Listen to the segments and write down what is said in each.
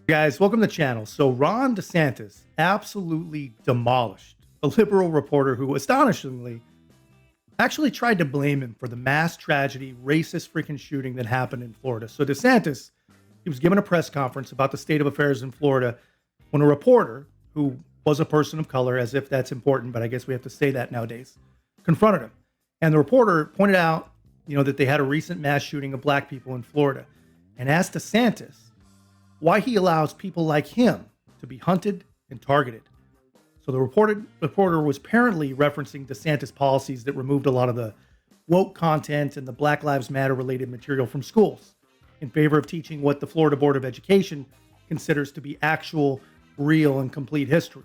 Guys, welcome to the channel. So Ron DeSantis absolutely demolished a liberal reporter who astonishingly actually tried to blame him for the mass tragedy, racist freaking shooting that happened in Florida. So DeSantis, he was given a press conference about the state of affairs in Florida when a reporter who was a person of color, as if that's important, but I guess we have to say that nowadays, confronted him. And the reporter pointed out, that they had a recent mass shooting of black people in Florida and asked DeSantis why he allows people like him to be hunted and targeted. So the reporter was apparently referencing DeSantis policies that removed a lot of the woke content and the Black Lives Matter related material from schools in favor of teaching what the Florida Board of Education considers to be actual, real, and complete history.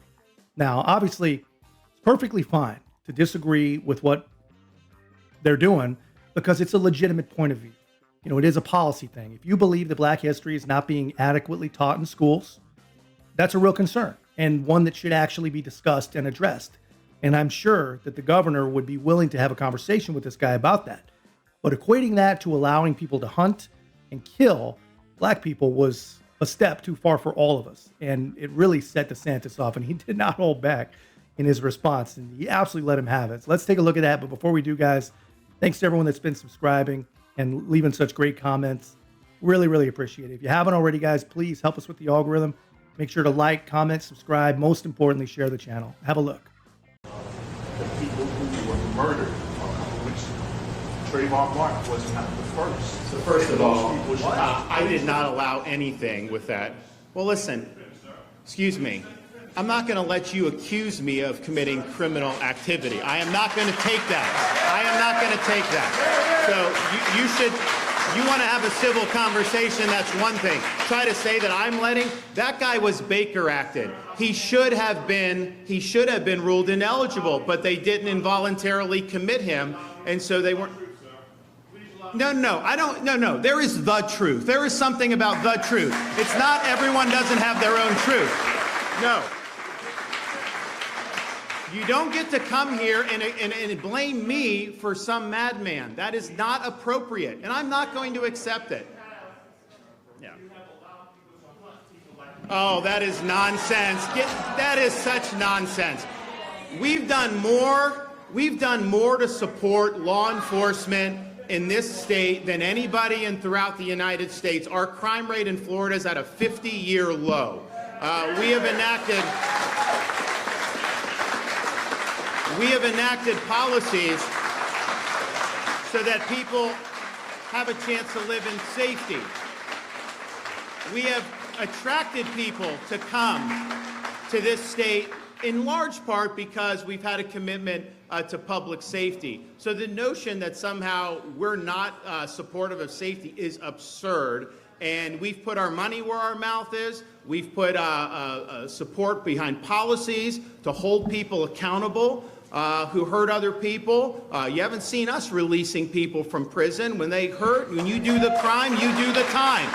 Now, obviously, it's perfectly fine to disagree with what they're doing because it's a legitimate point of view. It is a policy thing. If you believe that Black history is not being adequately taught in schools, that's a real concern and one that should actually be discussed and addressed. And I'm sure that the governor would be willing to have a conversation with this guy about that. But equating that to allowing people to hunt and kill Black people was a step too far for all of us. And it really set DeSantis off, and he did not hold back in his response. And he absolutely let him have it. So let's take a look at that. But before we do, guys, thanks to everyone that's been subscribing and leaving such great comments. Really, really appreciate it. If you haven't already, guys, please help us with the algorithm. Make sure to like, comment, subscribe. Most importantly, share the channel. Have a look. The people who were murdered a couple weeks ago. Trayvon Martin was not the first. So first of all, I did not allow anything with that. Well, listen, excuse me. I'm not going to let you accuse me of committing criminal activity. I am not going to take that. I am not going to take that. So you want to have a civil conversation, that's one thing. Try to say that I'm that guy was Baker acted. He should have been ruled ineligible, but they didn't involuntarily commit him, and so they weren't. No, there is the truth. There is something about the truth. It's not everyone doesn't have their own truth. No. You don't get to come here and blame me for some madman. That is not appropriate, and I'm not going to accept it. Yeah. Oh, that is nonsense. That is such nonsense. We've done more to support law enforcement in this state than anybody throughout the United States. Our crime rate in Florida is at a 50-year low. We have enacted policies so that people have a chance to live in safety. We have attracted people to come to this state in large part because we've had a commitment to public safety. So the notion that somehow we're not supportive of safety is absurd. And we've put our money where our mouth is. We've put support behind policies to hold people accountable who hurt other people. You haven't seen us releasing people from prison. When they hurt, when you do the crime, you do the time.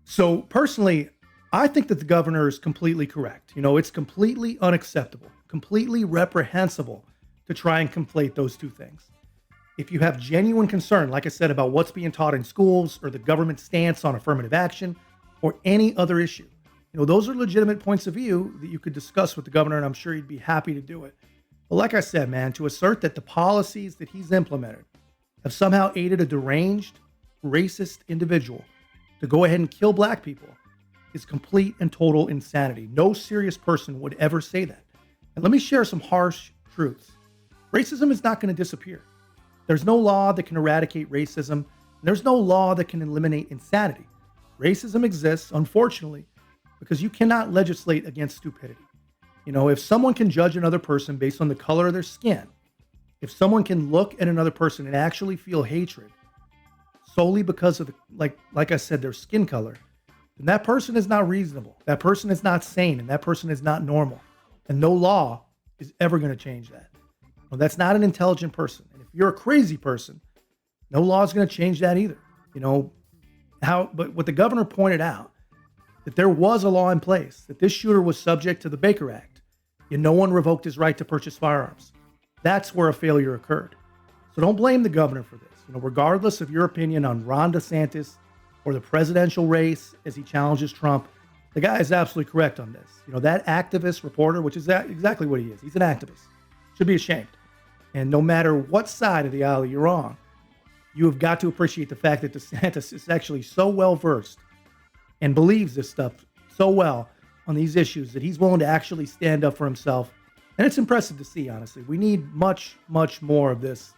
So personally, I think that the governor is completely correct. It's completely unacceptable, completely reprehensible to try and conflate those two things. If you have genuine concern, like I said, about what's being taught in schools or the government's stance on affirmative action or any other issue, those are legitimate points of view that you could discuss with the governor, and I'm sure he'd be happy to do it. But like I said, man, to assert that the policies that he's implemented have somehow aided a deranged, racist individual to go ahead and kill Black people is complete and total insanity. No serious person would ever say that. And let me share some harsh truths. Racism is not going to disappear. There's no law that can eradicate racism. And there's no law that can eliminate insanity. Racism exists, unfortunately, because you cannot legislate against stupidity. If someone can judge another person based on the color of their skin, if someone can look at another person and actually feel hatred solely because of, like I said, their skin color, then that person is not reasonable. That person is not sane, and that person is not normal. And no law is ever going to change that. Well, that's not an intelligent person. And if you're a crazy person, no law is going to change that either. But what the governor pointed out, that there was a law in place, that this shooter was subject to the Baker Act, and no one revoked his right to purchase firearms. That's where a failure occurred. So don't blame the governor for this. Regardless of your opinion on Ron DeSantis or the presidential race as he challenges Trump. The guy is absolutely correct on this. That activist reporter, which is exactly what he is. He's an activist. Should be ashamed. And no matter what side of the aisle you're on, you have got to appreciate the fact that DeSantis is actually so well versed and believes this stuff so well on these issues that he's willing to actually stand up for himself. And it's impressive to see, honestly. We need much, much more of this,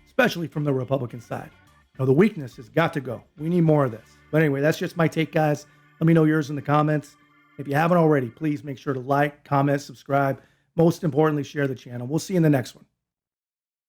especially from the Republican side. The weakness has got to go. We need more of this. But anyway, that's just my take, guys. Let me know yours in the comments. If you haven't already, please make sure to like, comment, subscribe. Most importantly, share the channel. We'll see you in the next one.